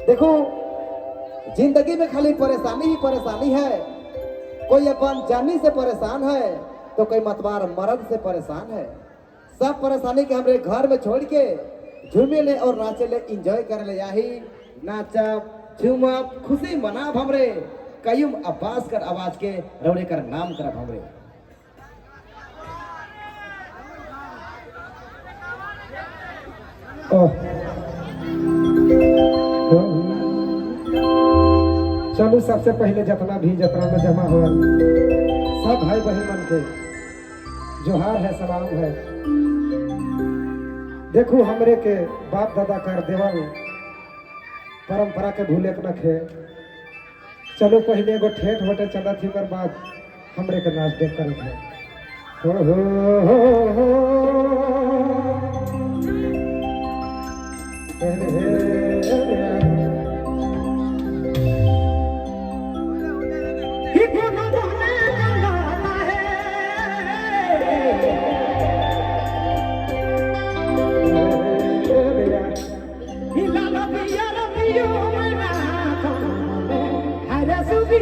देखो जिंदगी में खाली परेशानी ही परेशानी है। कोई अपन जानी से परेशान है तो कोई मतवार मर्द से परेशान है। सब परेशानी के हमरे घर में छोड़ के झूमे ले और नाचे ले, इंजॉय करे ले, यही नाचब झूमब खुशी मनाब हमरे। कयूम अब्बास कर आवाज के रौड़े कर नाम करब हमरे। चलो सबसे पहले जितना भी जतरा में जमा हुआ सब भाई बहन मन के जोहार है, सलाम है। देखो हमरे के बाप दादा कर देवल परंपरा के भूले के नखे। चलो पहले एगो ठेठ होटे चला थी, पर बाद हमरे के नाच देख कर Hare Subi,